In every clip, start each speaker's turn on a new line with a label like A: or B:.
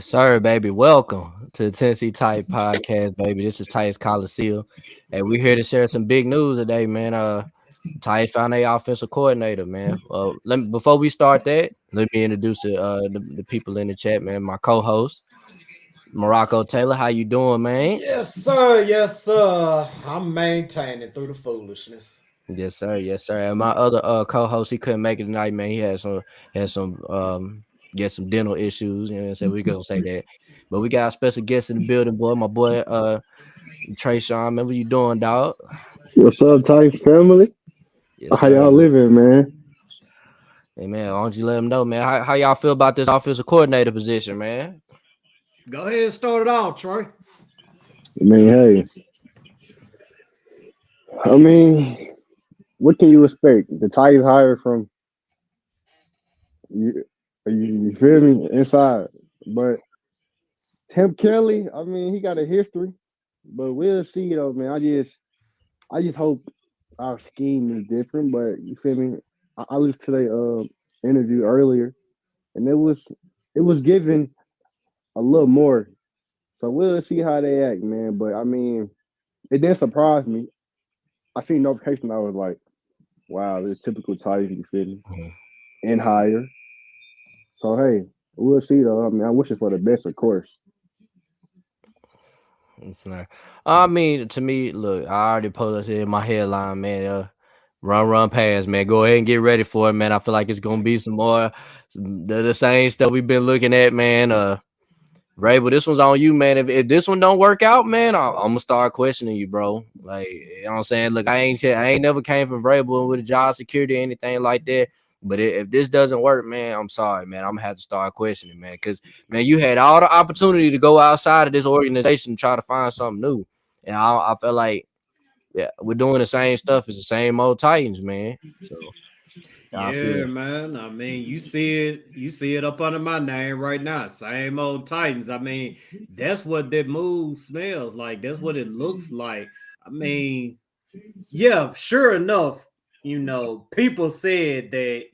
A: Yes, sir, baby. Welcome to the Tennessee Titans podcast, baby. This is Titans Coliseum. And we're here to share some big news today, man. Titans found their offensive coordinator, man. Before we start that, let me introduce the people in the chat, man. My co-host, Morocco Taylor. How you doing, man?
B: Yes, sir. Yes, sir. I'm maintaining through the foolishness.
A: Yes, sir. Yes, sir. And my other co-host, he couldn't make it tonight, man. He had some dental issues, you know what I'm saying? We gonna say that. But we got a special guest in the building, boy. My boy Trey Sean, man, what you doing, dog?
C: What's up, Titan family?
A: Yes,
C: How
A: sir.
C: y'all living, man?
A: Hey man, why don't you let them know, man? How y'all feel about this offensive coordinator position, man?
B: Go ahead and start it off, Troy.
C: I mean, hey, I mean, what can you expect? The Titans hired from you, you feel me inside, but Tim Kelly, I mean, he got a history, but we'll see though, man. I just hope our scheme is different, but you feel me? I listened to the interview earlier, and it was given a little more, so we'll see how they act, man. But I mean, it didn't surprise me. I seen notification. I was like, wow, the typical Titans, you feel me?
A: Mhm.
C: And higher. So hey, we'll see though. I mean, I'm wishing for the best, of course.
A: Okay. I mean, to me, look, I already posted it in my headline, man. Run, pass, man. Go ahead and get ready for it, man. I feel like it's gonna be some more the same stuff we've been looking at, man. Ray, but this one's on you, man. If this one don't work out, man, I'm gonna start questioning you, bro. Like, you know what I'm saying? Look, I ain't never came from Vrabel with a job security or anything like that. But if this doesn't work, man, I'm sorry, man. I'm gonna have to start questioning, man. Because man, you had all the opportunity to go outside of this organization and try to find something new. And I feel like, yeah, we're doing the same stuff as the same old Titans, man. So I
B: Yeah,
A: feel
B: man. I mean, you see it up under my name right now. Same old Titans. I mean, that's what that move smells like. That's what it looks like. I mean, yeah, sure enough, people said that,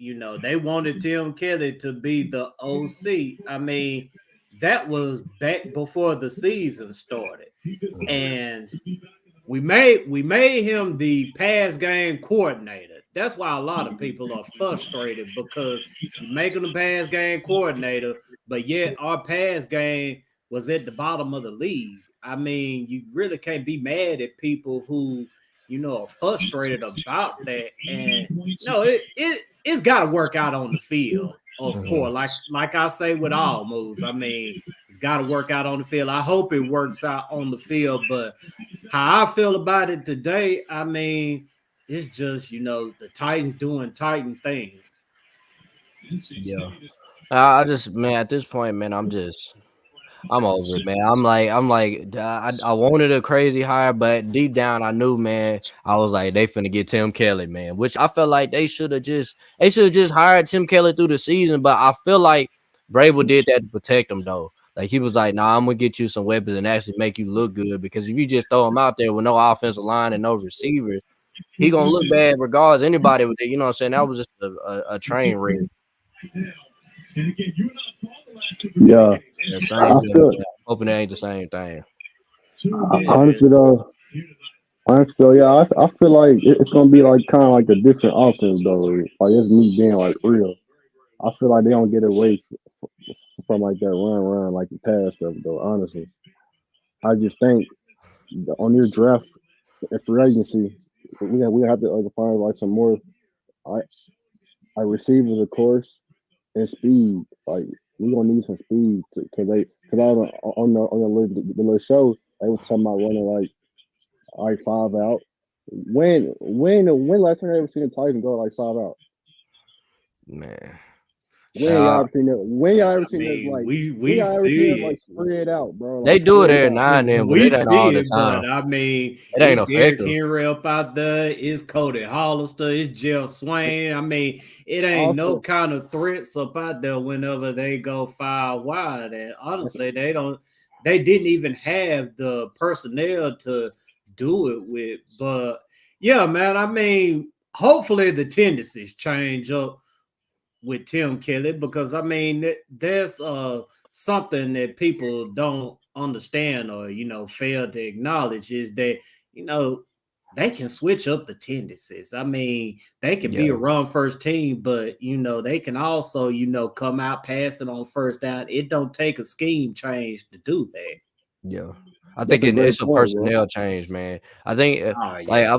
B: they wanted Tim Kelly to be the OC. I mean, that was back before the season started. And we made him the pass game coordinator. That's why a lot of people are frustrated because you make him the pass game coordinator, but yet our pass game was at the bottom of the league. I mean, you really can't be mad at people who are frustrated about that. And no, it's got to work out on the field, of
A: Mhm.
B: course. Like I say with all moves, I mean, it's got to work out on the field. I hope it works out on the field, but how I feel about it today, I mean, it's just the Titans doing Titan things.
A: Yeah. I just, man, at this point, man, I'm over it, man. I wanted a crazy hire, but deep down, I knew, man. I was like, they finna get Tim Kelly, man. Which I felt like they should have just hired Tim Kelly through the season. But I feel like Vrabel did that to protect him, though. Like he was like, nah, I'm gonna get you some weapons and actually make you look good. Because if you just throw him out there with no offensive line and no receivers, he gonna look bad regardless. Anybody with it, you know what I'm saying? That was just a train wreck.
C: Yeah,
A: The same
C: I
A: thing.
C: feel
A: Yeah. Hoping that ain't the same thing.
B: Yeah.
C: honestly though. Honestly, though, yeah, I feel like it's gonna be like kind of like a different offense though. Like it's me being like real. I feel like they don't get away from like that run like the past stuff though. Honestly, I just think on your draft and free agency, we have to find like some more like, like receivers, of course, and speed. Like we gonna need some speed because I was on the little show they was talking about running like five out. When last time I ever seen a Titan go like five out?
A: Man.
C: When y'all
A: Uh,
C: ever seen that? When y'all ever
B: I
C: seen us
B: mean,
C: like?
B: we
C: When
B: we
C: y'all ever seen us
B: see
C: like
B: it.
C: spread out, bro?
A: they
C: Like
A: do it
C: spread
A: every
C: out.
A: now and then, but
B: We
A: it ain't all
B: see
A: the
B: it,
A: time.
B: but I mean,
A: It ain't
B: it's Derrick
A: effective.
B: Henry up out there, it's Cody Hollister, it's Jeff Swain. I mean, it ain't no
C: Also,
B: kind of threats up out there whenever they go far wide. And honestly, they didn't even have the personnel to do it with. But yeah, man, I mean, hopefully the tendencies change up with Tim Kelly because I mean there's something that people don't understand or fail to acknowledge is that they can switch up the tendencies. I mean, they can be
A: Yeah,
B: a run first team, but they can also come out passing on first down. It don't take a scheme change to do that.
A: yeah. I think
C: That's a great
A: it's a
C: point, bro.
A: personnel change, man. I think
B: Oh
A: like
B: yeah.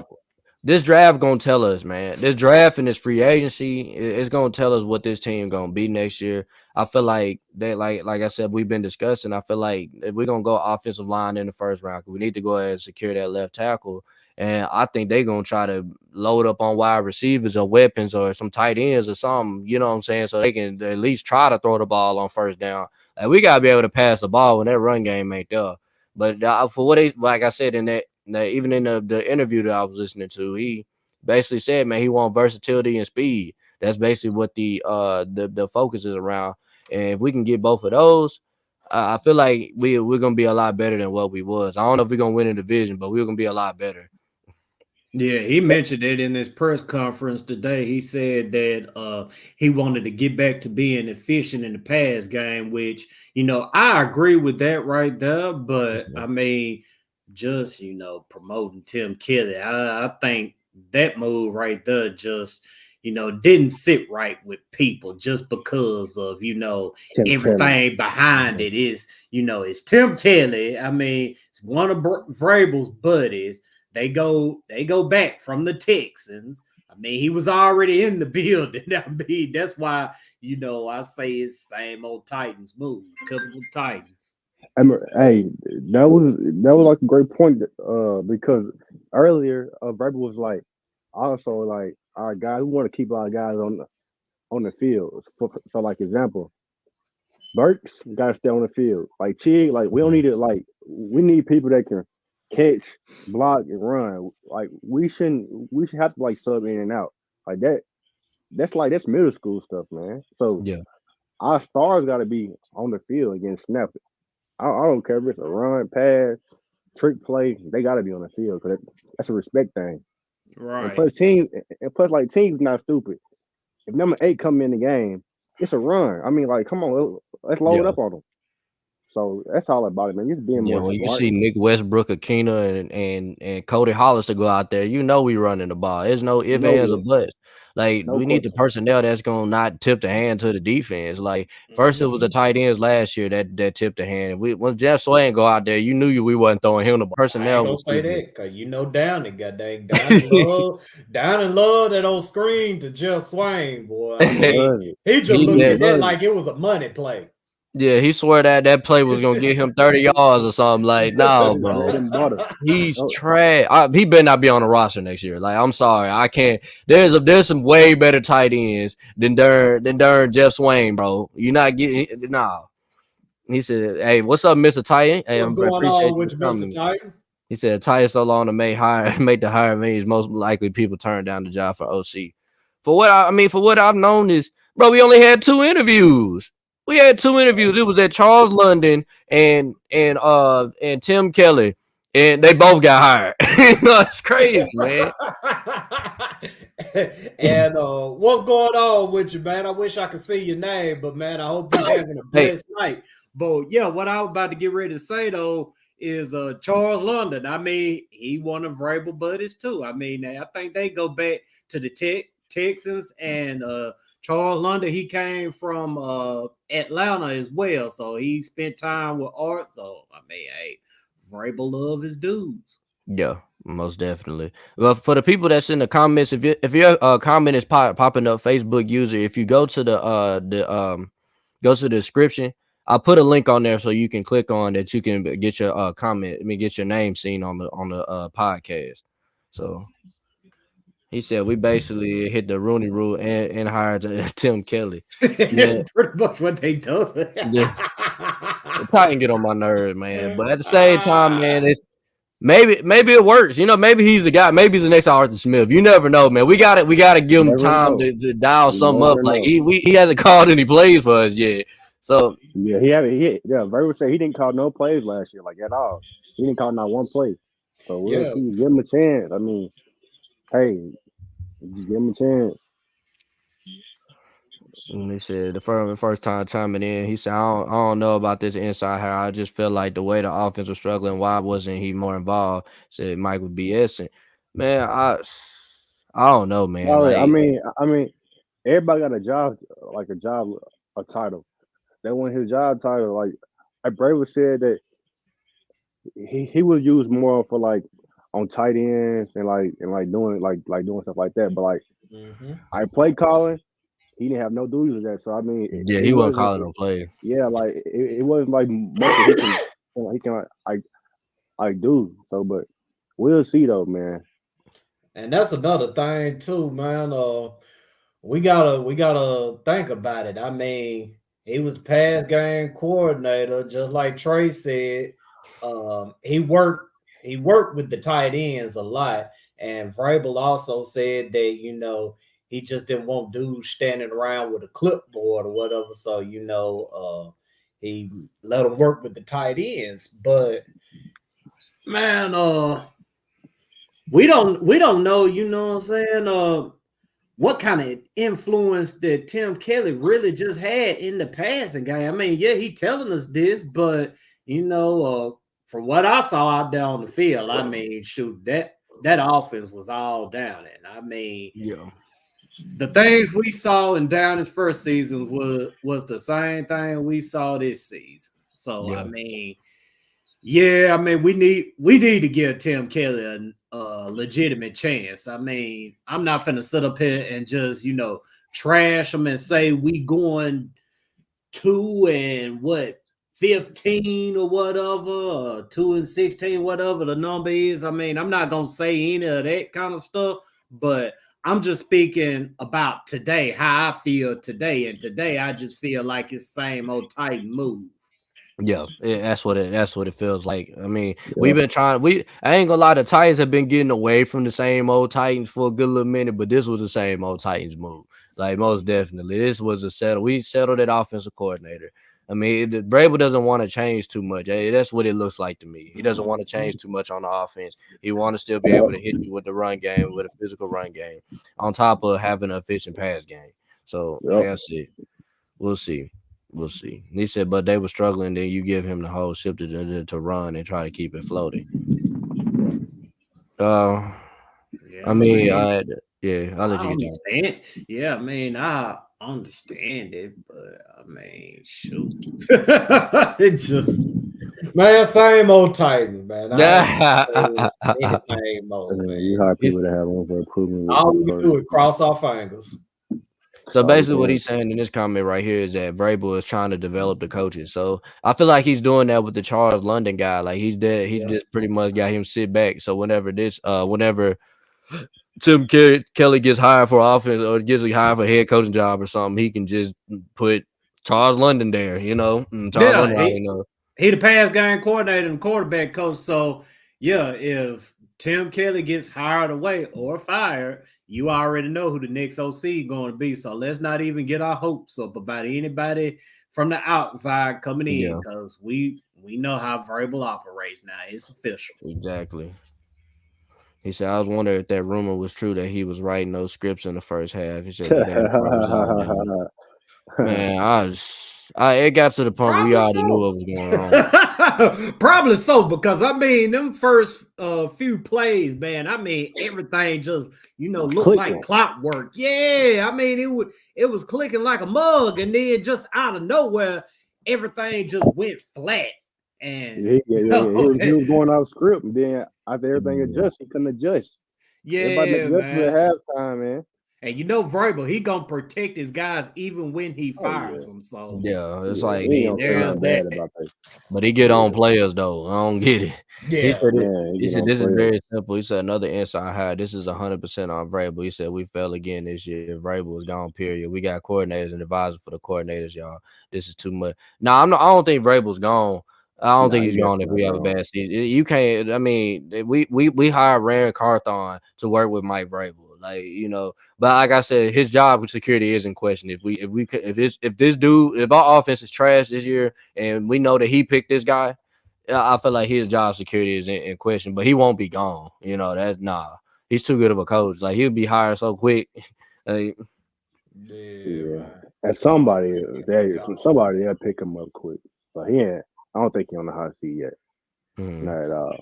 A: this draft gonna tell us, man. This draft and this free agency is gonna tell us what this team gonna be next year. I feel like that, like I said, we've been discussing. I feel like if we're gonna go offensive line in the first round, we need to go ahead and secure that left tackle. And I think they're gonna try to load up on wide receivers or weapons or some tight ends or something. You know what I'm saying? So they can at least try to throw the ball on first down. Like we gotta be able to pass the ball when that run game ain't there. But for what they, like I said in that even in the interview that I was listening to, he basically said, man, he want versatility and speed. That's basically what the focus is around. And if we can get both of those, I feel like we're gonna be a lot better than what we was. I don't know if we're gonna win a division, but we're gonna be a lot better.
B: Yeah, he mentioned it in his press conference today. He said that he wanted to get back to being efficient in the pass game, which I agree with that right there. But I mean, just promoting Tim Kelly, I think that move right there just didn't sit right with people just because of
C: Tim Kelly.
B: everything behind it is it's Tim Kelly. I mean, it's one of Vrabel's buddies. They go back from the Texans. I mean, he was already in the building. I mean, that's why I say it's same old Titans move, typical Titans.
C: Hey, that was like a great point. Because earlier, Vrabel was like, also like our guys, we want to keep our guys on the field. So like example, Burks got to stay on the field. Like Chig, like we don't need it. Like we need people that can catch, block, and run. Like we should have to like sub in and out like that. That's middle school stuff, man. So
A: Yeah,
C: our stars got to be on the field against snap it. I don't care if it's a run, pass, trick play. They got to be on the field because that's a respect thing. And
B: Right.
C: plus plus like teams not stupid. If number 8 come in the game, it's a run. I mean, like, come on, let's load
A: yeah.
C: up on them. So that's all about it, man. Just being
A: Yeah,
C: more
A: when you
C: smart.
A: see Nick Westbrook, Akina, and Cody Hollister go out there, you know we running the ball. There's no if,
C: No,
A: ands, or buts. Like
C: no
A: we need the
C: question.
A: personnel that's gonna not tip the hand to the defense. Like first it was
B: Mhm.
A: the tight ends last year that tipped the hand. When Jeff Swain go out there, you knew we wasn't throwing him the ball.
B: I ain't
A: Personnel
B: gonna
A: was too
B: say
A: good.
B: that because down and got dang down and love that old screen to Jeff Swain, boy. I
C: He
B: mean,
C: loves it.
B: he just
A: he
B: looked
C: He
A: that
B: at that
C: loves
B: like it was a money play.
A: yeah, he swore that play was gonna get him 30 yards or something. Like, no,
C: it.
A: bro.
C: Bread and butter.
A: He's
C: No,
A: trash. He better not be on the roster next year. Like, I'm sorry, I can't. There's some way better tight ends than Jeff Swain, bro. You not getting nah. He said, "Hey, what's up, Mister Titan? Hey, I
B: What's going
A: appreciate
B: on
A: you
B: with you, Mr.
A: coming."
B: Titan?
A: He said, "Titan so long to make the hire means most likely people turn down the job for OC." For what I've known is, bro, we only had 2 interviews. We had 2 interviews. It was at Charles London and Tim Kelly, and they both got hired. It's crazy, man.
B: And what's going on with you, man? I wish I could see your name, but man, I hope you're having a
A: Hey,
B: blessed night. But yeah, what I was about to get ready to say though is Charles London. I mean, he one of Vrabel buddies too. I mean, I think they go back to the Texans and Charles London. He came from Atlanta as well, so he spent time with Art. So I mean, hey, Vrabel love his dudes.
A: yeah, most definitely. Well, for the people that's in the comments, if your comment is popping up, Facebook user, if you go to go to the description, I'll put a link on there so you can click on that. You can get your comment. I mean, get your name seen on the podcast. So he said we basically hit the Rooney Rule and hired Tim Kelly. Yeah,
B: Pretty much what they do.
A: yeah. The Titan get on my nerves, man. But at the same time, man, it's maybe it works. You know, maybe he's the guy. Maybe he's the next Arthur Smith. You never know, man. We got to give
C: you
A: him
C: never
A: time
C: know.
A: to dial
C: You
A: something up.
C: never
A: Like
C: know.
A: he hasn't called any plays for us yet. So
C: Yeah, he haven't. Yeah, Vrabel said he didn't call no plays last year, like at all. He didn't call not one play. So we'll
B: Yeah.
C: see. Give him a chance. I mean, hey, just give him a chance.
A: And he said the first time coming in, he said, I don't know about this inside hire. I just feel like the way the offense was struggling, why wasn't he more involved? Said Mike would be BSing. Man, I don't know, man.
C: Well,
A: Like,
C: I mean, everybody got a job, like a job, a title. That when his job title, like Braver said that he was used more for like on tight ends and doing doing stuff like that. But like I play calling, he didn't have no duties with that. So I mean,
A: yeah,
C: it
A: he wasn't
C: wasn't.
A: calling no play.
C: Yeah, like it wasn't like much that he can like do. So, but we'll see though, man.
B: And that's another thing too, man. We gotta think about it. I mean, he was the pass game coordinator, just like Trey said. He worked with the tight ends a lot, and Vrabel also said that he just didn't want dudes standing around with a clipboard or whatever. So he let him work with the tight ends. But man, we don't know. You know what I'm saying? What kind of influence that Tim Kelly really just had in the passing game. I mean, yeah, he telling us this, but from what I saw out there on the field, I mean, shoot, that offense was all down. And I mean,
A: Yeah.
B: the things we saw in Downey's first season was the same thing we saw this season. So
A: Yeah.
B: I mean, yeah, I mean, we need to give Tim Kelly a legitimate chance. I mean, I'm not finna sit up here and just trash him and say we going 2-15 or whatever, 2-16, whatever the number is. I mean, I'm not gonna say any of that kind of stuff, but I'm just speaking about today, how I feel today, and today I just feel like it's same old Titan move.
A: Yeah, that's what it feels like. I mean, we've been trying. I ain't gonna lie, the Titans have been getting away from the same old Titans for a good little minute, but this was the same old Titans move. Like most definitely, this was a settle. We settled that offensive coordinator. I mean, Vrabel doesn't want to change too much. That's what it looks like to me. He doesn't want to change too much on the offense. He want to still be able to hit you with the run game, with a physical run game, on top of having an efficient pass game. So that's it. We'll see. We'll see. He said, but they were struggling. Then you give him the whole ship to run and try to keep it floating. I mean, I'll let you get
B: understand. Yeah, I mean, I understand it, but I mean, shoot, it just same old Titans, man. Anything more, man.
C: You hire people to have room for improvement.
B: All we do is cross our fingers.
A: So basically, what he's saying in this comment right here is that Vrabel is trying to develop the coaches. So I feel like he's doing that with the Charles London guy. Like he's just pretty much got him sit back. So whenever Tim Kelly gets hired for offense or gets hired for a head coaching job or something, he can just put Charles London there. Charles London.
B: He the pass game coordinator and quarterback coach. So yeah, if Tim Kelly gets hired away or fired, you already know who the next OC going to be. So let's not even get our hopes up about anybody from the outside coming in, because we know how Vrabel operates now. It's official.
A: Exactly. He said, I was wondering if that rumor was true that he was writing those scripts in the first half. He said, man, it got to the point where we already knew what was going on.
B: Probably so, because I mean, them first few plays, man, I mean, everything just looked like clockwork. Yeah, I mean, it was clicking like a mug, and then just out of nowhere, everything just went flat. And
C: he was going off script, and then after everything adjust, he couldn't adjust.
B: Yeah,
C: everybody man. At halftime, man.
B: And Vrabel, he gonna protect his guys even when he fires them. So
A: it's like
B: there's that.
A: But he get on players though. I don't get it.
B: Yeah,
A: he said this is very simple. He said another inside hire. This is 100% on Vrabel. He said we fell again this year. Vrabel is gone. Period. We got coordinators and advisors for the coordinators, y'all. This is too much. No, I don't think Vrabel's gone. I don't think he's gone if we have a bad season. You can't. I mean, we hired Rand Carthon to work with Mike Vrabel, But like I said, his job security is in question. If our offense is trash this year, and we know that he picked this guy, I feel like his job security is in question. But he won't be gone. He's too good of a coach. Like he'll be hired so quick.
B: Yeah.
C: And somebody they'll pick him up quick. But he ain't. I don't think he on the hot seat yet.
A: Mhm.
C: Not at all.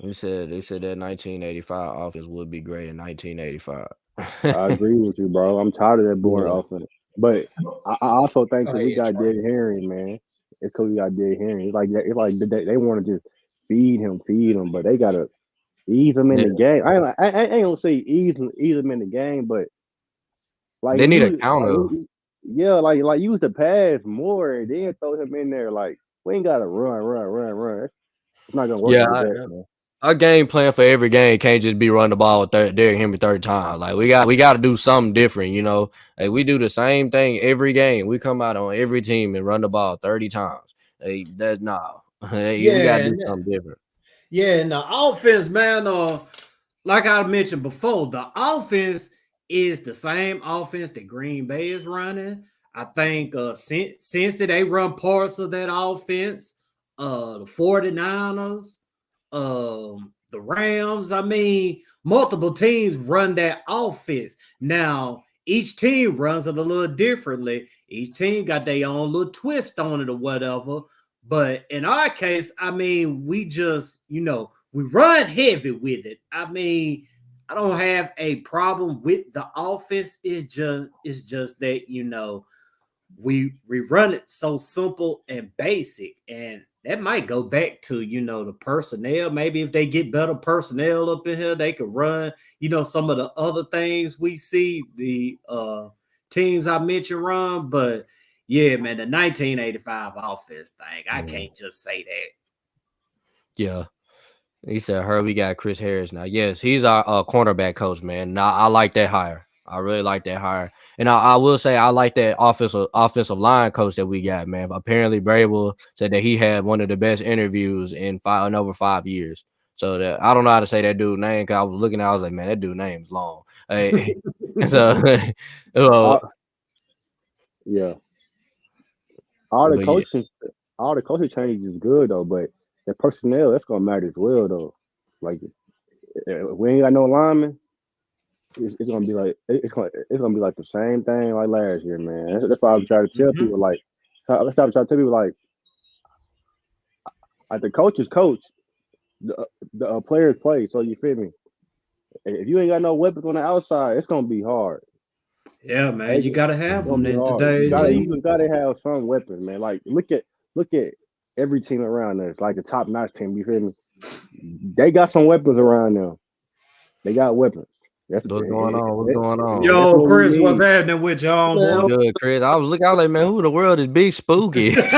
A: They said that 1985 offense would be great in 1985.
C: I agree with you, bro. I'm tired of that boring
A: Yeah.
C: offense. But I also think
B: Go
C: because we
B: ahead,
C: got
B: Trey.
C: Derrick Henry, man. It's because we got Derrick Henry. It's like they want to just feed him, but they gotta ease him in
A: Yeah.
C: the game. I ain't gonna say ease him in the game, but like
A: They need a
C: use
A: counter.
C: like use the pass more and then throw him in there. Like we ain't gotta run. It's not gonna work
A: Yeah,
C: like that, man.
A: our game plan for every game can't just be run the ball with Derrick Henry 30 times. Like we got to do something different, you know. Like we do the same thing every game. We come out on every team and run the ball 30 times. Hey, that's nah. Hey, we got to
B: Yeah,
A: do something different.
B: yeah, and the offense, man, like I mentioned before, the offense is the same offense that Green Bay is running. I think since they run parts of that offense, the 49ers, the Rams, I mean, multiple teams run that offense. Now, each team runs it a little differently. Each team got their own little twist on it or whatever. But in our case, I mean, we just, we run heavy with it. I mean, I don't have a problem with the offense. It's just that, we run it so simple and basic. And that might go back to, the personnel. Maybe if they get better personnel up in here, they could run, some of the other things we see the teams I mentioned run. But yeah, man, the 1985 offense thing, I can't just say that.
A: Yeah. He said, "Her, we got Chris Harris now." Yes, he's our cornerback coach, man. Now I like that hire. I really like that hire, and I will say I like that offensive line coach that we got, man. Apparently, Brable said that he had one of the best interviews in over 5 years. So that I don't know how to say that dude's name. Cause I was looking, I was like, man, that dude's name's long. Hey, so, well,
C: Yeah. All the
A: but yeah,
C: coaching changes is good though, but the personnel that's gonna matter as well though. Like if we ain't got no linemen, it's gonna be like it's gonna be like the same thing like last year, man. That's why I'm trying to tell people like let's stop trying to tell people like the coaches coach, the players play. So you feel me? If you ain't got no weapons on the outside, it's gonna be hard.
B: Yeah, man, you gotta have
C: It's gonna
B: them
C: be
B: in
C: hard.
B: today's league.
C: You gotta have some weapons, man. Like look at every team around us, like the top notch team. You feel me? They got some weapons around them. They got weapons.
A: what's going on? What's going on?
B: Yo, Chris, what's happening with you,
A: What's
B: boy?
A: good, Chris? I was like, man, who in the world is Big Spooky?
D: That's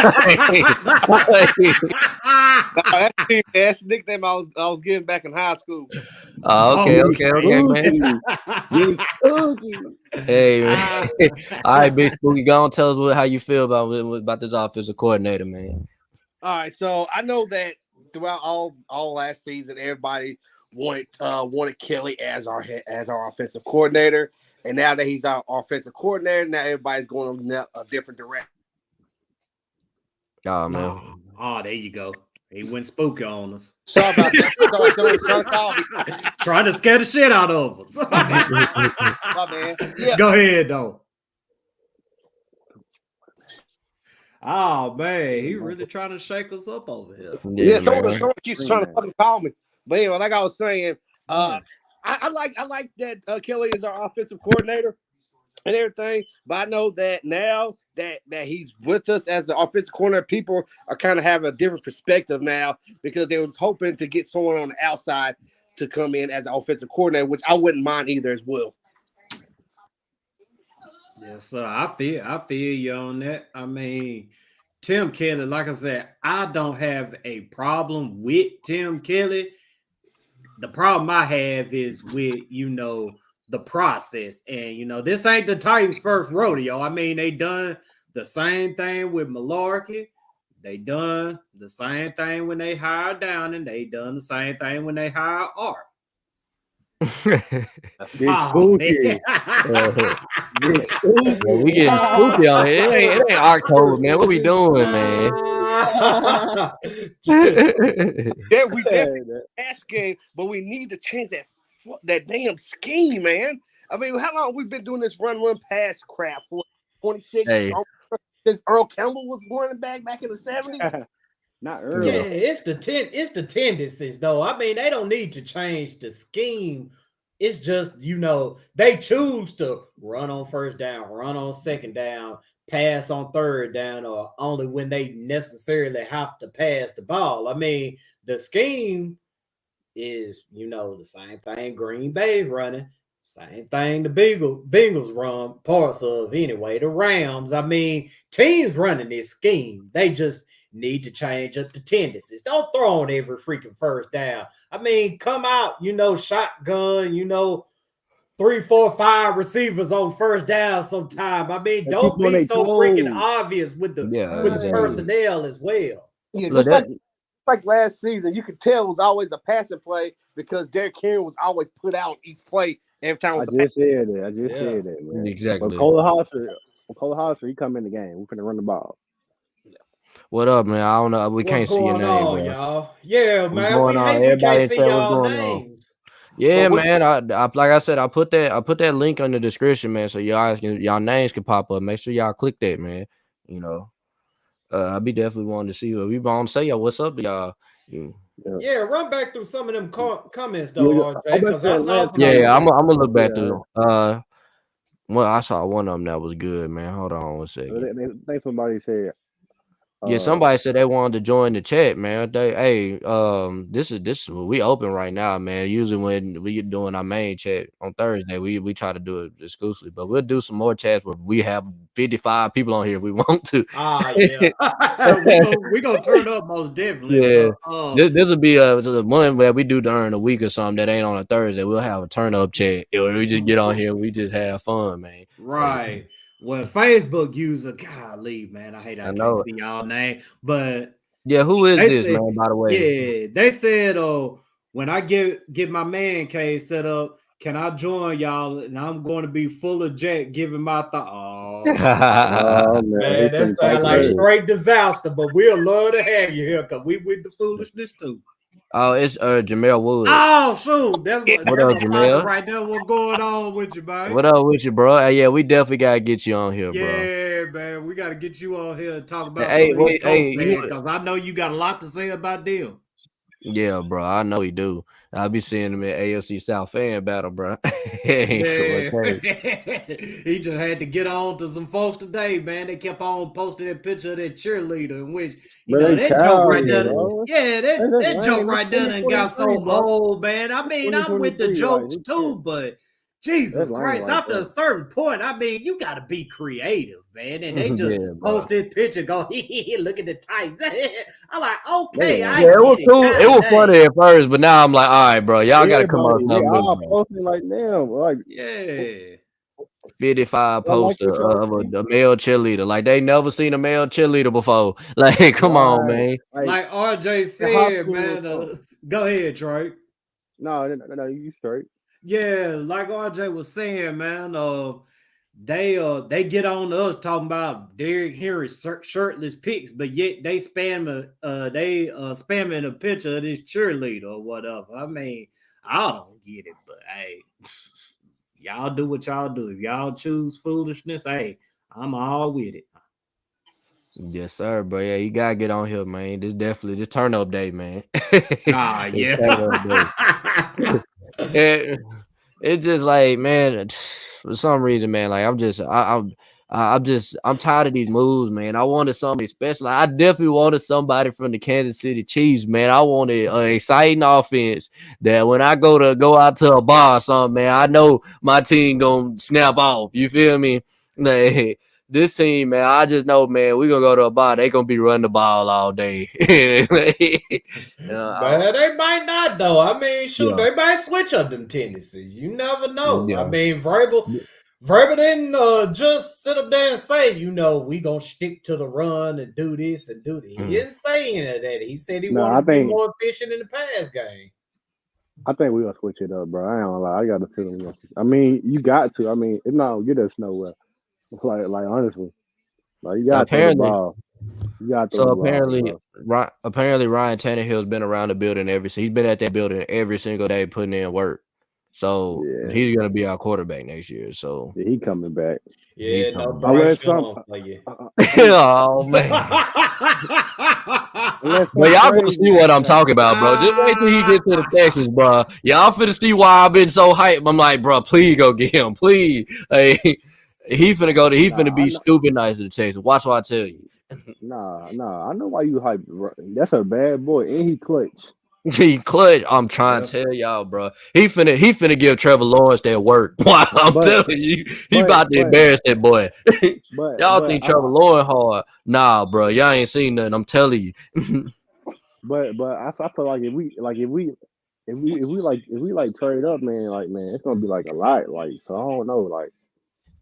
D: the nickname I was getting back in high school.
A: Okay, man.
C: Big Spooky.
A: Hey, man. All right, Big Spooky, go on, tell us how you feel about this offensive coordinator, man.
D: All right, so I know that throughout all last season, everybody wanted Kelly as our offensive coordinator, and now that he's our offensive coordinator, now everybody's going a different direction.
A: Oh man.
B: Oh, there you go. He went spooky on us.
D: Sorry about that. Sorry, someone's trying to call me.
B: Trying to scare the shit out of us.
D: My man. Yeah.
B: Go ahead, though. Oh man, he really trying to shake us up over here.
D: Yeah, someone keeps trying to fucking call me. But anyway, like I was saying, I like that Kelly is our offensive coordinator and everything. But I know that now that he's with us as the offensive coordinator, people are kind of having a different perspective now because they was hoping to get someone on the outside to come in as an offensive coordinator, which I wouldn't mind either as well.
B: Yes, sir. I feel you on that. I mean, Tim Kelly, like I said, I don't have a problem with Tim Kelly. The problem I have is with, the process. And, this ain't the Titans' first rodeo. I mean, they done the same thing with Malarkey. They done the same thing when they hired Downing. They done the same thing when they hired Art.
C: Big Spooky.
A: Big Spooky. We getting spooky on here. It ain't October, man. What we doing, man?
D: Yeah, we definitely asking, but we need to change that damn scheme, man. I mean, how long we been doing this run pass crap for? 26
A: Hey.
D: since Earl Campbell was running back in the 70s.
C: Not
B: Yeah,
C: early.
B: it's the tendencies though. I mean, they don't need to change the scheme. It's just, they choose to run on first down, run on second down, pass on third down, or only when they necessarily have to pass the ball. I mean, the scheme is, the same thing Green Bay running, same thing the Bengals run parts of anyway. The Rams, I mean, teams running this scheme. They just need to change up the tendencies. Don't throw on every freaking first down. I mean, come out, shotgun, 3, 4, 5 receivers on first down sometime. I mean, don't be so freaking obvious with the personnel as well.
D: Yeah, just like last season, you could tell it was always a passing play because Derrick Henry was always put out each play every time.
C: I just said that, man.
A: Exactly.
C: But Cole Hollister, he come in the game. We're finna run the ball.
A: What up, man? I don't know. We can't see your name, bro.
B: Y'all. Yeah, man.
A: We
B: can't see y'all names.
A: Yeah, man. I like I said, I put that link in the description, man, so y'all names can pop up. Make sure y'all click that, man. I'll be definitely wanting to see you. We want to say y'all what's up to y'all.
B: Yeah, run back through some of them comments though, RJ.
A: Yeah, I'm gonna look back through. Well, I saw one of them that was good, man. Hold on one second.
C: I think somebody said.
A: Yeah, somebody said they wanted to join the chat, man. This is we open right now, man. Usually when we doing our main chat on Thursday, we try to do it exclusively, but we'll do some more chats where we have 55 people on here if we want to.
B: Yeah, we gonna turn up most definitely.
A: Yeah, this will be the one where we do during the week or something that ain't on a Thursday. We'll have a turn up chat. We just get on here, we just have fun, man.
B: Right. Well, Facebook user, golly, man, I can't see y'all name, but
A: yeah, who is this, man? By the way,
B: yeah, they said, when I get my man cave set up, can I join y'all? And I'm going to be full of Jack giving my thought. Man, that sounds like straight disaster, but we'll love to have you here because we with the foolishness too.
A: Oh, it's Jamel Woods.
B: Oh, shoot. That's
A: what up, Jamel?
B: Right there. What's going on with you, man?
A: What up with you, bro? Yeah, we definitely got to get you on here, bro.
B: Yeah, man. We got to get you on here and talk about because I know you got a lot to say about them.
A: Yeah, bro. I know he do. I'll be seeing him at AFC South fan battle, bro.
B: He just had to get on to some folks today, man. They kept on posting that picture of that cheerleader, in which that joke right there. That joke right there and got so old, man. I mean, I'm with the jokes too, but Jesus Christ, after a certain point, I mean, you got to be creative, man. And they just post this picture, go, look at the tights. I'm like, okay,
A: it was cool. It was funny at first, but now I'm like, all right, bro, y'all got to come up with something.
C: Posting like them, like
A: 55 poster of a male cheerleader. Like they never seen a male cheerleader before. Like, come on, man.
B: Like RJ said, man. Go ahead, Troy.
C: No, you straight.
B: Yeah, like RJ was saying, man, they get on us talking about Derrick Henry's shirtless pics, but yet they spamming a picture of this cheerleader or whatever. I mean, I don't get it, but hey, y'all do what y'all do. If y'all choose foolishness, hey, I'm all with it.
A: Yes, sir, bro. Yeah, you gotta get on here, man. This definitely this turn up day, man. It's just like, man, for some reason, man, like I'm tired of these moves, man. I wanted somebody special. I definitely wanted somebody from the Kansas City Chiefs, man. I wanted an exciting offense that when I go out to a bar or something, man, I know my team gonna snap off. You feel me? Like, this team, man, I just know, man, we're going to go to a bar. They going to be running the ball all day.
B: Man, they might not, though. I mean, they might switch up them tendencies. You never know. I mean, Vrabel didn't just sit up there and say, we going to stick to the run and do this and do that. He didn't say any of that. He said he wanted to be more efficient in the pass game.
C: I think we're going to switch it up, bro. I ain't going to lie. I got a feeling. I mean, you got to. I mean, it's not going to get us nowhere. Like honestly, like you got to throw the ball.
A: Apparently Ryan Tannehill's been around the building he's been at that building every single day putting in work. So
C: Yeah.
A: he's gonna be our quarterback next year. So
C: Yeah, he coming back.
B: Yeah,
A: He's
B: no
A: coming.
B: Bryce
C: Unless some,
B: Young for you.
A: Oh man.
C: unless
A: But
C: some
A: y'all gonna
C: crazy
A: see what I'm
C: happen.
A: talking about, bro. Just wait till he get to the Texas, bro. Y'all finna see why I've been so hyped. I'm like, bro, please go get him, please. Hey, he finna
C: I
A: be
C: know.
A: stupid nice to the Texas. Watch what I tell you.
C: Nah. I know why you hype. That's a bad boy, and he clutch.
A: He clutch. I'm trying to
B: Yep.
A: tell y'all, bro. He finna give Trevor Lawrence that work. Wow, I'm
C: But
A: telling you, he about to embarrass that boy. Y'all think Trevor Lawrence hard? Nah, bro. Y'all ain't seen nothing. I'm telling you.
C: I feel like if we like trade up, man, like man, it's gonna be like a lot. Like so, I don't know. Like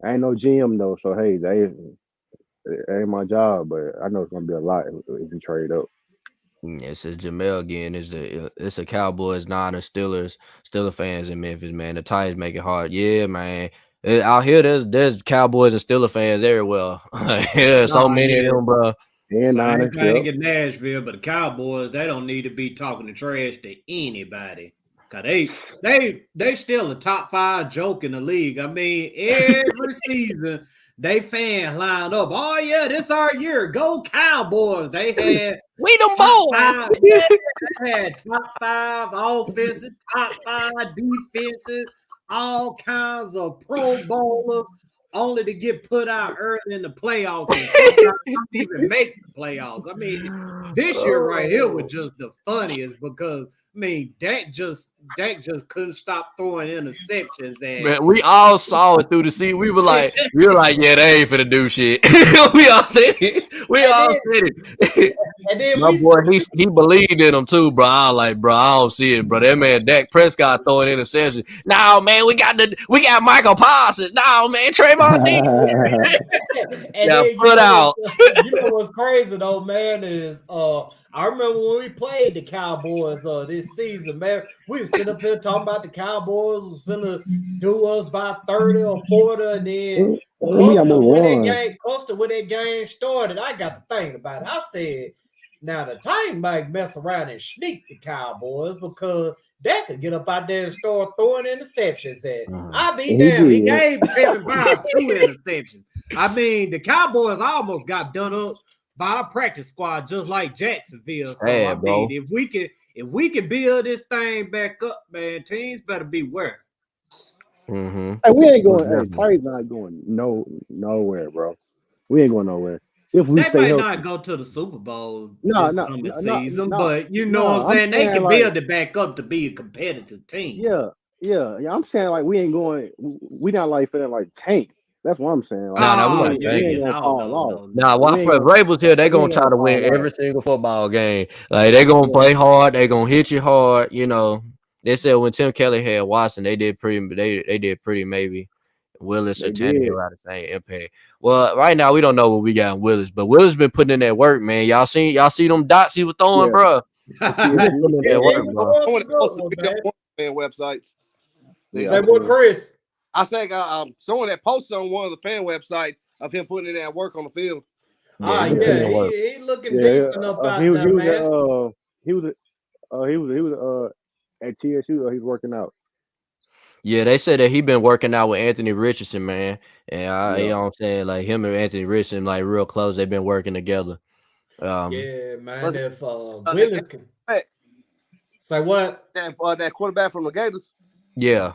C: I ain't no GM though, so hey, it ain't my job, but I know it's gonna be a lot if you trade up.
A: It's a Jamel again. It's a Cowboys, Niners, Steelers fans in Memphis, man. The Titans make it hard. Yeah, man. Out here, there's Cowboys and Steelers fans everywhere. Yeah, so
B: Nah,
A: many of
B: yeah.
A: them, bro.
C: And
B: Same
C: Niners,
B: thing
C: yep.
B: in Nashville, but the Cowboys, they don't need to be talking the trash to anybody. Cause they still a top 5 joke in the league. I mean, every season they fans line up. Oh yeah, this our year. Go Cowboys. They had
A: We them
B: top
A: boys.
B: 5. Yeah, they had top 5 offensive, top 5 defenses, all kinds of Pro Bowlers, only to get put out early in the playoffs and sometimes don't even make the playoffs. I mean, this year right here was just the funniest because I mean Dak just couldn't stop throwing interceptions and
A: Man, we all saw it through the season. We were like, yeah, they ain't finna do shit. We all said it.
B: and then
A: My boy, he believed in him too, bro. I was like, bro, I don't see it, bro. That man, Dak Prescott throwing interception. No, man, we got Michael Parsons. No, man, Trayvon Diggs.
B: and
A: Yeah,
B: then
A: put out.
B: you know what's crazy though, man, is I remember when we played the Cowboys this season, man. We was sitting up here talking about the Cowboys was finna do us by 30 or 40, and then
C: we got more runs.
B: Costa when that game started, I got to thinking about it. I said, now the Titans might mess around and sneak the Cowboys because they could get up out there and start throwing interceptions at. I be damn. He gave Kevin Byard 2 interceptions. I mean, the Cowboys almost got done up by a practice squad, just like Jacksonville. So
A: Sad,
B: I mean,
A: bro.
B: if we can build this thing back up, man, teams better beware.
A: Mm-hmm.
C: Hey, we ain't going. Hey, Titans not going nowhere, bro. We ain't going nowhere. If we
B: They
C: stay
B: might
C: healthy.
B: not go to the Super Bowl
C: No,
B: this coming season, but you know what I'm saying? They can
C: like,
B: build it back up to be a competitive team.
C: Yeah. I'm saying like we ain't going. We not like feeling like tank. That's what I'm saying. Like,
A: Nah, we
C: ain't gonna fall off.
A: Nah, while Fred Vrabel's here, they gonna try to win every single football game. Like they gonna play hard, they gonna hit you hard. You know, they said when Tim Kelly had Watson, they did pretty. They did pretty. Maybe Willis or Tannehill had the same impact. Well, right now we don't know what we got in Willis, but Willis been putting in that work, man. Y'all see them dots he was throwing, bro.
D: That work, bro. Fan websites.
B: Say what, Chris?
D: I said someone that posted on one of the fan websites of him putting in that work on the field.
B: He looking decent up out there, man.
C: He was at TSU. He's working out.
A: Yeah, they said that he been working out with Anthony Richardson, man. And you know what I'm saying? Like him and Anthony Richardson, like real close. They've been working together.
B: Yeah, man. If Willis can say what?
D: That quarterback from the Gators.
A: Yeah.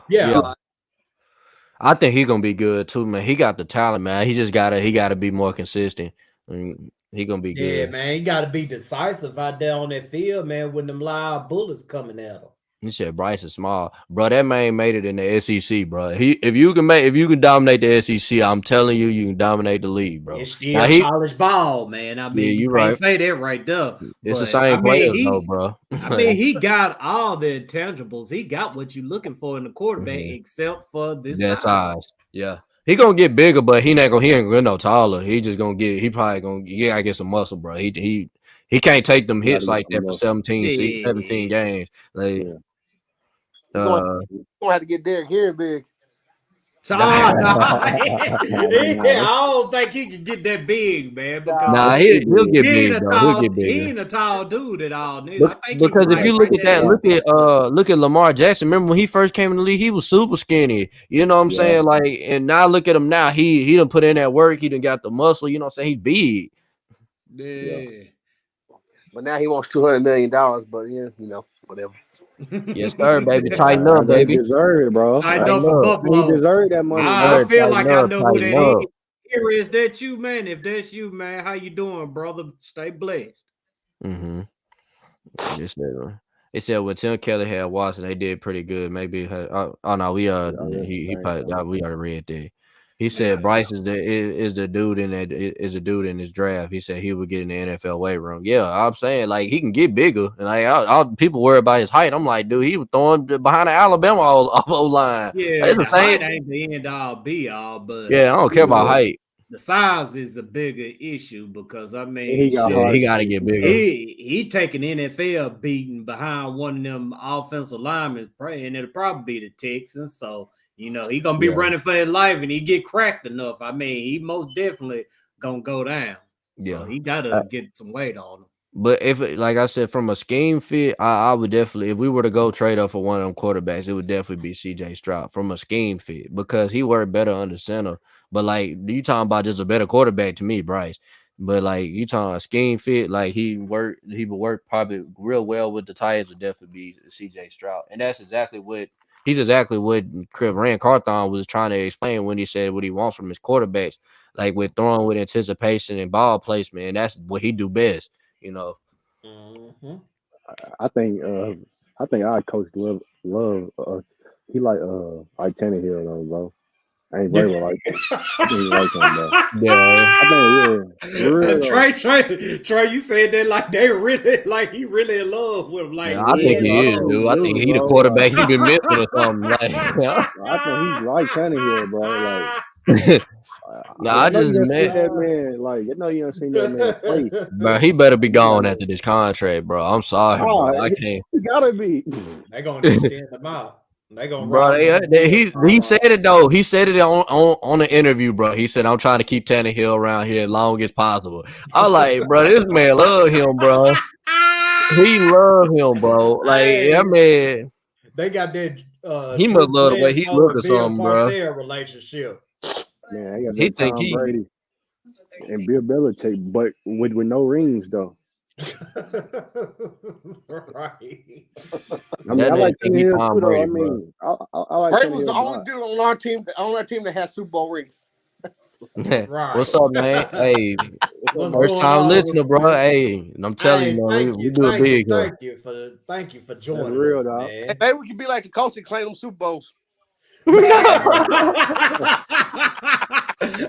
A: I think he's gonna be good too, man. He got the talent, man. He just gotta be more consistent. I mean, he gonna be good.
B: Yeah, man. He gotta be decisive out there on that field, man, when them live bullets coming at him.
A: You said Bryce is small, bro. That man made it in the SEC, bro. If you can dominate the SEC, I'm telling you, you can dominate the league, bro.
B: It's still college ball, man. I mean, you can't say that right there.
A: It's the same players, though, bro.
B: I mean, he got all the intangibles. He got what you're looking for in the quarterback, except for this size.
A: Yeah. He gonna get bigger, but he ain't gonna get no taller. He probably gonna get some muscle, bro. He can't take them hits like that for 17 games. Like
D: gonna have to get Derrick Henry big.
B: Tall, I don't think he can get that big, man. Because
A: Nah, he'll get
B: he
A: big
B: ain't a
A: though. He'll
B: tall,
A: get
B: he
A: bigger.
B: ain't a tall dude at all. Nigga. I think
A: Because if you look at that,
B: look
A: look at Lamar Jackson. Remember when he first came in the league, he was super skinny. You know what I'm saying? Like, and now look at him now. He done put in that work. He done got the muscle. You know what I'm saying? He's big.
B: Yeah.
D: But now he wants $200 million. But yeah, you know, whatever.
A: Yes, sir, baby. Tighten up,
C: They
A: baby.
C: deserve it, bro.
B: Tighten
C: Like,
B: up for
C: he
B: Buffalo.
C: deserved that money.
B: I feel like I know who
A: tighten
B: that
A: up.
B: is. Here is that you, man. If that's you, man, how you doing, brother? Stay blessed.
A: Mm-hmm. They said what Tim Kelly had Watson, they did pretty good. Maybe no, we already read that. He said Bryce is the dude in that is a dude in his draft. He said he would get in the NFL weight room. Yeah, I'm saying like he can get bigger, and like all people worry about his height. I'm like, dude, he was throwing behind the Alabama line.
B: Yeah,
A: That's
B: the
A: the thing.
B: height ain't the end all be all, but
A: Yeah, I don't care about height.
B: the size is a bigger issue because I mean,
C: He got
A: he got to get bigger.
B: he taking NFL beating behind one of them offensive linemen, and it'll probably be the Texans. So you know he gonna be running for his life, and he get cracked enough. I mean, he most definitely gonna go down. So he gotta get some weight on him.
A: But if, like I said, from a scheme fit, I would definitely, if we were to go trade up for one of them quarterbacks, it would definitely be CJ Stroud from a scheme fit because he worked better under center. But like you talking about just a better quarterback to me, Bryce. But like you talking scheme fit, like he would work probably real well with the Titans would definitely be CJ Stroud. And that's exactly what Rand Carthon was trying to explain when he said what he wants from his quarterbacks, like with throwing with anticipation and ball placement. And that's what he do best. You know,
C: I think our coach love he like Tannehill though, bro. I ain't very well like him. I think he like him, bro.
A: Yeah,
B: I think Trey, you said that like they really like he really in love with him. Like
A: I think he is, dude. I think he the quarterback he been missing or something. Like,
C: I think he's like Tannehill, bro.
A: Like.
C: I just met that man. Like, you don't see that man play.
A: Bro, he better be gone after this contract, bro. I'm sorry, bro. I can't.
C: He gotta be.
B: They gonna extend him out. They gonna
A: bro. He said it though. He said it on the interview, bro. He said, "I'm trying to keep Tannehill around here as long as possible." I like, bro. This man love him, bro. He love him, bro. Like, yeah, man.
B: They got that.
A: He must love the way he look or something, bro.
B: Relationship.
C: Man, he think Tom Brady and Bill Belichick, but with no rings though.
B: Right.
C: I mean, I like Tannehill too, though. I mean, I like
D: Brady was the only dude on our team that has Super Bowl rings.
A: Right. What's up, man? Hey, first time listener, bro. Hey, I'm telling you, man, we do it big.
B: Thank you for joining.
C: That's real,
B: us,
C: dog.
B: man.
D: Hey, maybe we could be like the Colts and claim them Super Bowls.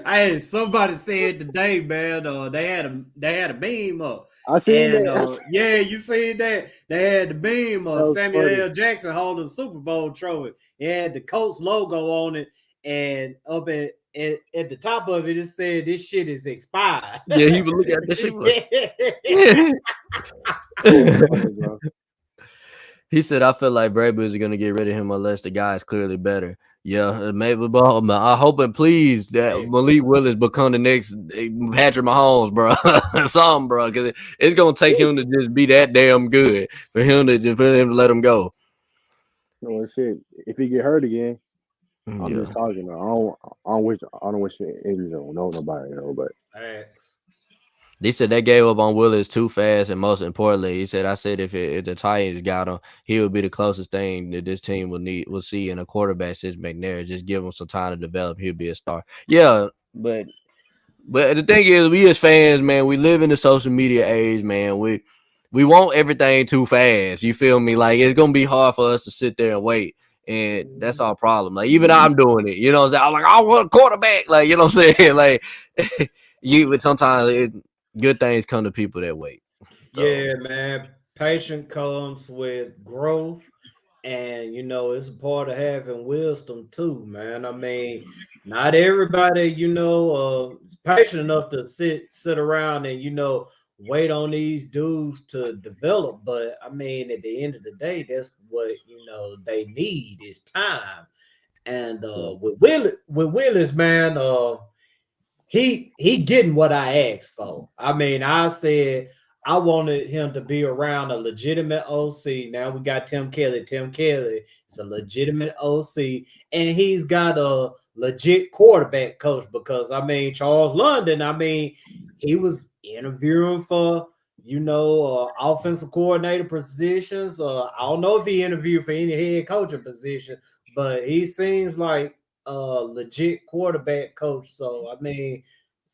B: Hey, somebody said today, man. They had a beam up.
C: I seen that.
B: Yeah, you seen that? They had the beam up. Samuel
C: funny.
B: L. Jackson holding the Super Bowl trophy. It had the Colts logo on it, and up at the top of it, it said this shit is expired.
A: Yeah, he would look at this shit. He said, "I feel like Brady is going to get rid of him unless the guy is clearly better." Yeah, maybe, but I hope and please that Malik Willis become the next Patrick Mahomes, bro. Something, bro, because it's going to take him to just be that damn good for him to let him go.
C: No shit. If he get hurt again, I'm just talking. I don't wish injuries on nobody, but.
A: They said they gave up on Willis too fast, and most importantly, he said, "I said if the Titans got him, he would be the closest thing that this team will see in a quarterback since McNair. Just give him some time to develop. He'll be a star." Yeah, but the thing is, we as fans, man, we live in the social media age, man. We want everything too fast. You feel me? Like it's gonna be hard for us to sit there and wait. And that's our problem. Like even I'm doing it. You know what I'm saying? I'm like, I want a quarterback. Like, you know what I'm saying? Like sometimes good things come to people that wait.
B: So. Yeah, man. Patience comes with growth, and it's a part of having wisdom too, man. I mean, not everybody, is patient enough to sit around and wait on these dudes to develop. But I mean, at the end of the day, that's what they need is time. And with Willis, man, he getting what I asked for. I mean, I said I wanted him to be around a legitimate OC. Now we got Tim Kelly. Tim Kelly is a legitimate OC, and he's got a legit quarterback coach because I mean Charles London. I mean he was interviewing for offensive coordinator positions. I don't know if he interviewed for any head coaching position, but he seems like a legit quarterback coach. So I mean,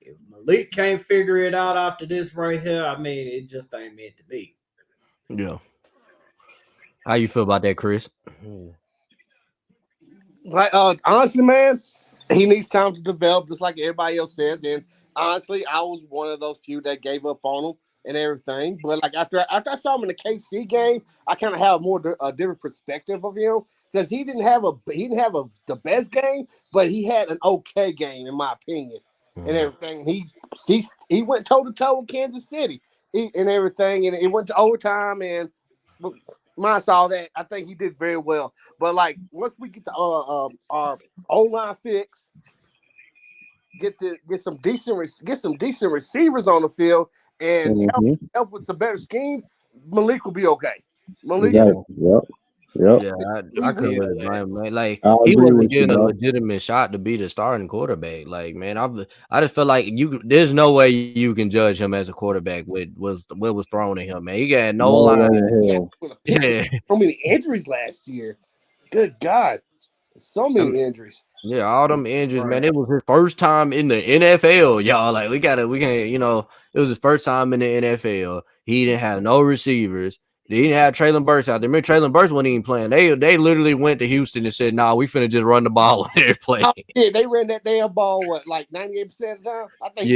B: if Malik can't figure it out after this right here, I mean, it just ain't meant to be.
A: Yeah. How you feel about that, Chris?
D: Like, honestly, man, he needs time to develop, just like everybody else says. And honestly, I was one of those few that gave up on him and everything. But like after I saw him in the KC game, I kind of have a different perspective of him because he didn't have the best game, but he had an okay game in my opinion and everything. He went toe to toe with Kansas City and everything, and it went to overtime and. Minus all that, I think he did very well. But like once we get our O-line fix, get some decent receivers on the field, and help with some better schemes, Malik will be okay. Malik,
C: Yep.
A: Yeah, I couldn't really blame him, man. Like he wasn't getting a legitimate shot to be the starting quarterback. Like, man, I just feel like there's no way you can judge him as a quarterback with what was thrown at him, man. He got no line.
D: Yeah. So many injuries last year. Good God. So many injuries.
A: Yeah, all them injuries, man. It was his first time in the NFL, y'all. Like we can't, it was his first time in the NFL. He didn't have no receivers. They didn't have Traylon Burks out there. Remember, Traylon Burks wasn't even playing. They literally went to Houston and said, "Nah, we finna just run the ball and they're playing."
D: Yeah, they ran that damn ball, like 98% of the time? I think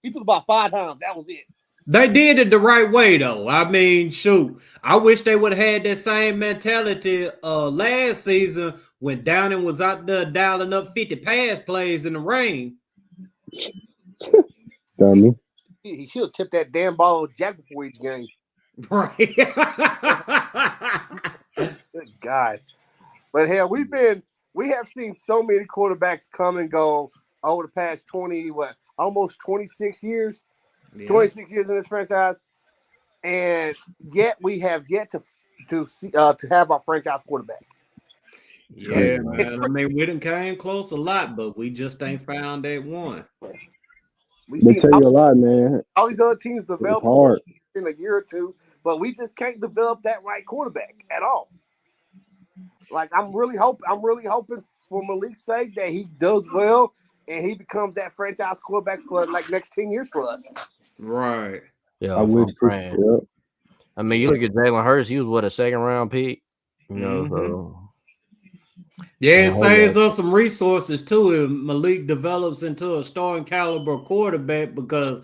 D: he threw about 5 times. That was it.
B: They did it the right way, though. I mean, shoot. I wish they would have had that same mentality last season when Downing was out there dialing up 50 pass plays in the rain.
C: Dummy.
D: He should have tipped that damn ball Jack before each game.
B: Right.
D: Good God. But hell, we have seen so many quarterbacks come and go over the past almost 26 years. Yeah. 26 years in this franchise. And yet we have yet to have our franchise quarterback.
B: Yeah, man. I mean, we done came close a lot, but we just ain't found that one.
C: They tell you a lot, man.
D: All these other teams develop
C: hard
D: in a year or two, but we just can't develop that right quarterback at all. Like I'm really hoping for Malik's sake that he does well and he becomes that franchise quarterback for like next 10 years for us.
B: Right.
A: Yeah, I wish. I mean, you look at Jalen Hurts. He was a second round pick. So.
B: Yeah, it saves us some resources too if Malik develops into a starting caliber quarterback because,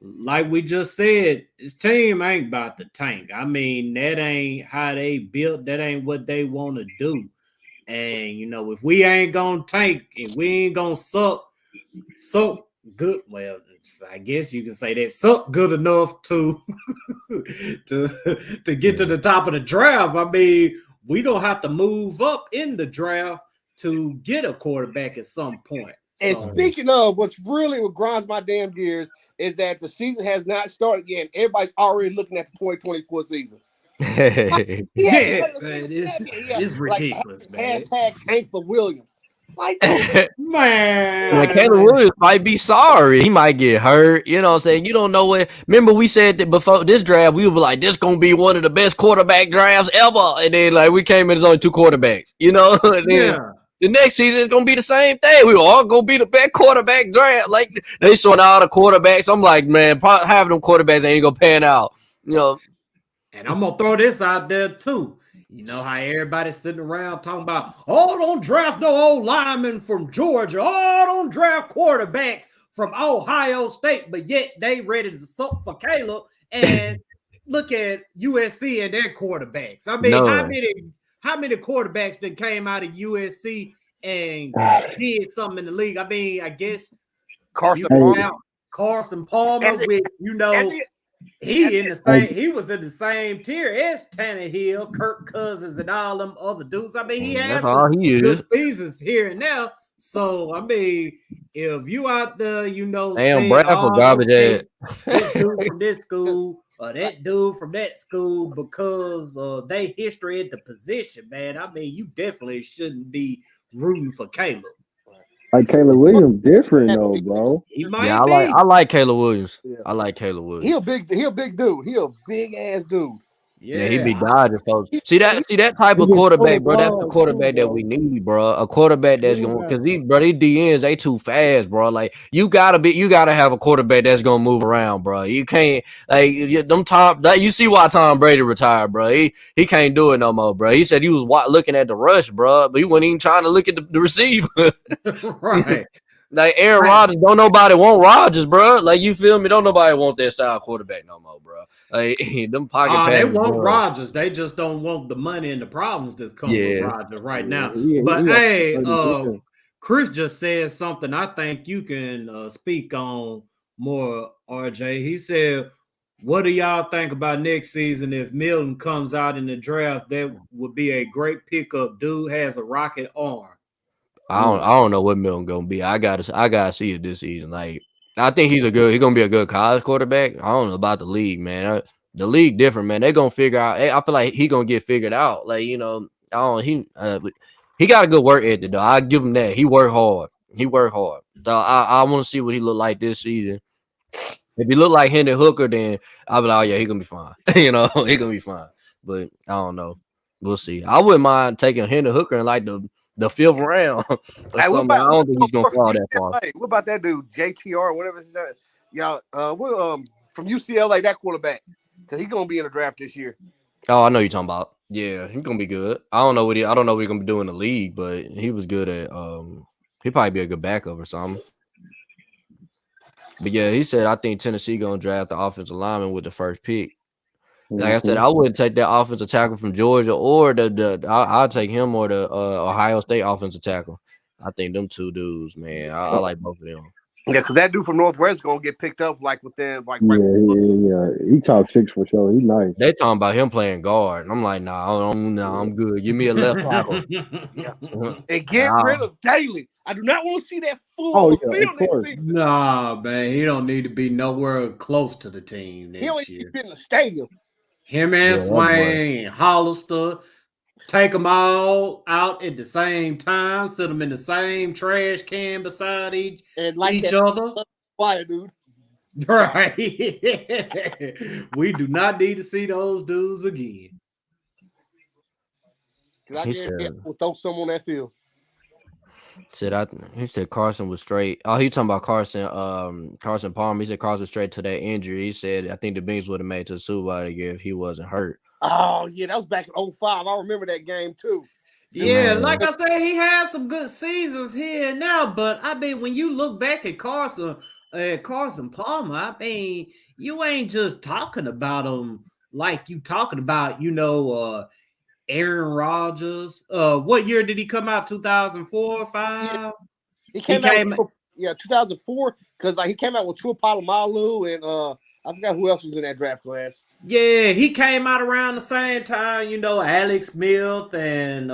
B: like we just said, his team ain't about to tank. I mean, that ain't how they built. That ain't what they want to do. And if we ain't gonna tank and we ain't gonna suck good, well, I guess you can say that suck good enough to to get to the top of the draft. I mean, we don't have to move up in the draft to get a quarterback at some point.
D: And speaking of, what grinds my damn gears is that the season has not started yet. And everybody's already looking at the 2024 season.
B: It's ridiculous, man.
D: Hashtag tank for Williams. Like,
B: man,
A: Caleb Williams might be sorry. He might get hurt. You know what I'm saying? You don't know what. Remember, we said that before this draft, we were like, this going to be one of the best quarterback drafts ever. And then, like, we came in, there's only 2 quarterbacks. The next season is going to be the same thing. We all going to be the best quarterback draft. Like, they showing all the quarterbacks. I'm like, man, half of them quarterbacks ain't going to pan out.
B: And I'm going to throw this out there, too. You know how everybody's sitting around talking about, don't draft no old linemen from Georgia. Don't draft quarterbacks from Ohio State. But yet they ready to suck for Caleb and look at USC and their quarterbacks. I mean, how many quarterbacks that came out of USC and did something in the league? I mean, I guess
D: Carson
B: Palmer, with He was in the same tier as Tannehill, Kirk Cousins, and all them other dudes. I mean, he has
A: That's all he is.
B: good seasons here and now. So, I mean, if you out there, you know,
A: Damn,
B: saying,
A: Bradford garbage
B: okay,
A: ass.
B: this dude from this school or that dude from that school because they history at the position, man. I mean, you definitely shouldn't be rooting for Caleb.
C: Like Caleb Williams, different though, bro.
B: He might
A: Yeah,
B: be.
A: I like Caleb Williams.
D: Yeah.
A: I like Caleb Williams.
D: He a big dude. He a big ass dude.
A: Yeah, he be dodging folks. See that type of quarterback, bro. That's the quarterback that we need, bro. A quarterback that's going because these DNs they too fast, bro. Like you gotta have a quarterback that's gonna move around, bro. You can't you see why Tom Brady retired, bro. He can't do it no more, bro. He said he was looking at the rush, bro, but he wasn't even trying to look at the receiver.
B: Right.
A: Like Aaron Rodgers, don't nobody want Rodgers, bro. Like you feel me? Don't nobody want that style quarterback no more, bro. Like them pocket.
B: They want Rodgers. They just don't want the money and the problems that come with Rodgers right now. But hey, Chris just said something I think you can speak on more, RJ. He said, "What do y'all think about next season if Milton comes out in the draft? That would be a great pickup. Dude has a rocket arm."
A: I don't know what Milton gonna be. I gotta see it this season. Like I think he's gonna be a good college quarterback. I don't know about the league, man. The league different, man. They gonna figure out. I feel like he gonna get figured out. Like he got a good work ethic though. I give him that. He worked hard. So I want to see what he look like this season. If he look like Hendon Hooker, then I'll be like, oh yeah, he gonna be fine. He gonna be fine. But I don't know. We'll see. I wouldn't mind taking Hendon Hooker in like the fifth round. I don't think he's gonna fall that far.
D: What about that dude, JTR, whatever it's that? Y'all, from UCLA, that quarterback, because he's gonna be in the draft this year.
A: Oh, I know you're talking about. Yeah, he's gonna be good. I don't know what he's gonna be doing in the league, but he was good at. He'd probably be a good backup or something. But yeah, he said I think Tennessee gonna draft the offensive lineman with the first pick. Like I said, I wouldn't take that offensive tackle from Georgia or I'll take him or the Ohio State offensive tackle. I think them two dudes, man. I like both of them.
D: Yeah, because that dude from Northwest is gonna get picked up like within like
C: yeah. He top 6 for sure. He's nice.
A: They talking about him playing guard. I'm like, I'm good. Give me a left tackle.
D: And get rid of Daly. I do not want to see that fool on the field next season.
B: Nah, man, he don't need to be nowhere close to the team next
D: he only
B: year.
D: be in the stadium.
B: Him and Swain and Hollister, take them all out at the same time, sit them in the same trash can beside each other.
D: Fire, dude.
B: Right. We do not need to see those dudes again.
D: We'll throw some on that field.
A: He said Carson was straight. Oh, he talking about Carson Palmer. He said Carson straight to that injury. He said I think the Beans would have made to the Super Bowl if he wasn't hurt.
D: Oh yeah, that was back in 2005. I remember that game too.
B: Yeah, like I said, he had some good seasons here and now, but I mean, when you look back at Carson Palmer, I mean, you ain't just talking about him like you talking about, Aaron Rodgers. What year did he come out? 2004 or 5?
D: He came out 2004 because he came out with Tua Polamalu and I forgot who else was in that draft class.
B: Yeah, he came out around the same time, Alex Smith and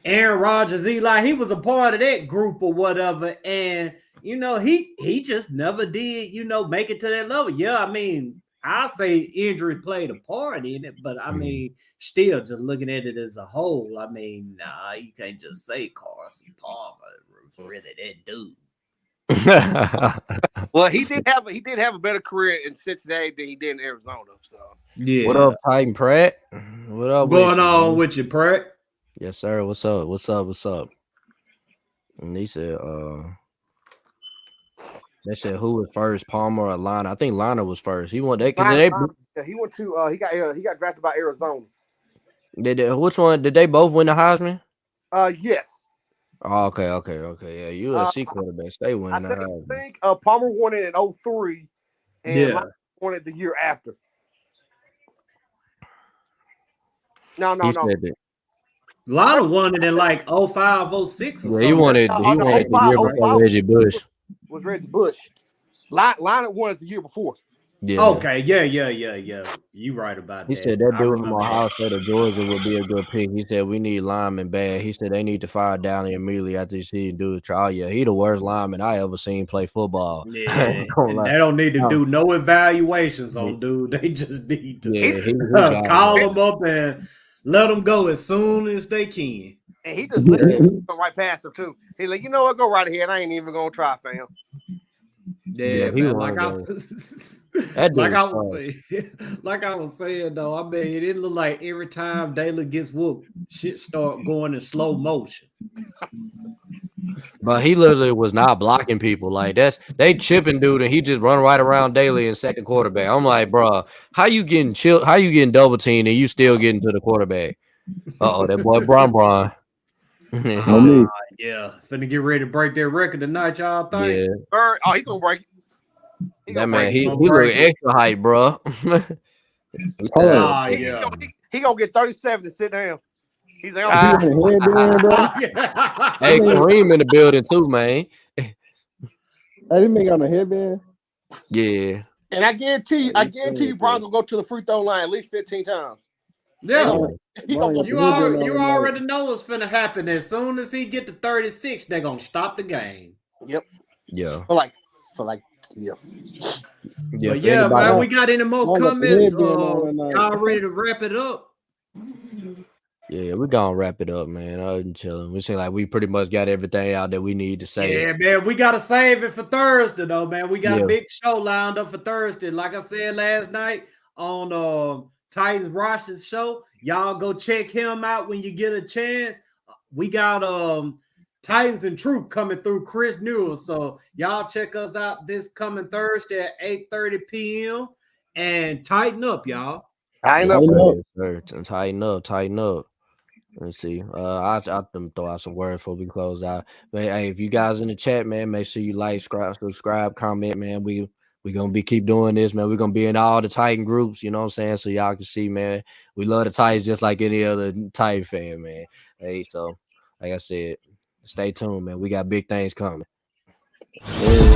B: Aaron Rodgers, Eli. He was a part of that group or whatever, and he just never did, make it to that level. Yeah, I mean, I'll say injury played a part in it, but I mean, still just looking at it as a whole, I mean, you can't just say Carson Palmer really that dude.
D: Well, he did have a better career in Cincinnati than he did in Arizona. So
A: yeah. What up, Titan Pratt? What up?
B: Going on with you, Pratt?
A: Yes, sir. What's up? And he said, they said who was first, Palmer or Liner? I think Liner was first. He went. He
D: went to. He got drafted by Arizona.
A: Which one did they both win the Heisman?
D: Yes.
A: Oh, okay. Yeah, USC quarterbacks. They win the Heisman.
D: I think Palmer won it in 2003, and Liner won it the year after. No.
B: Liner won it in like 05, 06 or something.
A: He won it the year before Reggie Bush.
D: Was Reggie Bush. Liner won it the year before.
A: Yeah.
B: Okay, yeah. You right about
A: He
B: that.
A: said that
B: I
A: dude from
B: remember
A: Ohio
B: that.
A: State of Georgia would be a good pick. He said we need linemen bad. He said they need to fire Downey immediately after this season do the trial. Yeah, he the worst lineman I ever seen play football. I
B: Yeah,
A: ain't gonna
B: and
A: lie.
B: they don't need to
A: No.
B: do no evaluations
A: He-
B: on dude. They just need to
A: Yeah, he got
B: call
A: it.
B: them up and let them go as soon as they can.
D: And he just let him right past him too. He's like, you know what, go right ahead. I ain't even gonna try, fam.
B: Yeah,
A: he
B: man.
A: one
B: Like
A: of
B: I,
A: those. That dude
B: like I
A: sucks.
B: was saying, like I was saying though. I mean, it look like every time Daly gets whooped, shit start going in slow motion.
A: But he literally was not blocking people. Like they chipping dude, and he just run right around Daly in second quarterback. I'm like, bro, how you getting chill? How you getting double teamed and you still getting to the quarterback? That boy Bron.
C: On me.
B: Yeah, finna get ready to break that record tonight, y'all think?
A: Yeah,
D: Bird, oh, he gonna break it. He
A: that
D: gonna
A: man,
D: break
A: he
D: it.
B: Gonna
A: look
B: break it.
A: extra hype, bro.
C: Hold on.
B: Ah,
D: He
B: yeah.
D: gonna get 37 to sit down. He's like,
C: He
A: Ah.
C: got a headband, bro.
A: Hey, Kareem in the building too, man.
C: Hey, this man got a headband.
A: Yeah,
D: and I guarantee you, Brian gonna go to the free throw line at least 15 times.
B: Yeah.
D: He gonna go
B: You already know what's finna happen. As soon as he get to 36, they're gonna stop the game.
D: Yep.
A: yeah.
D: For like, yeah.
A: Yeah,
B: But
A: for
B: yeah,
A: anybody-
B: man, we got any more
C: Why got the
B: comments?
C: headband on tonight?
B: Y'all ready to wrap it up?
A: Yeah, we're gonna wrap it up, man. I'm chilling. We seem like we pretty much got everything out that we need to say.
B: Yeah, man, we gotta save it for Thursday, though, man. We got
A: Yeah.
B: a big show lined up for Thursday. Like I said last night on Titans Rosh's show, y'all go check him out when you get a chance. We got Titans and Truth coming through, Chris Newell. So y'all check us out this coming Thursday at 8:30 p.m. and tighten up, y'all.
D: I know.
A: Tighten up. Let's see. I'll throw out some words before we close out. But hey, if you guys in the chat, man, make sure you like, subscribe, comment, man. We gonna keep doing this, man. We're gonna be in all the Titan groups, you know what I'm saying? So y'all can see, man. We love the Titans just like any other Titan fan, man. Hey, so like I said, stay tuned, man. We got big things coming. Yeah.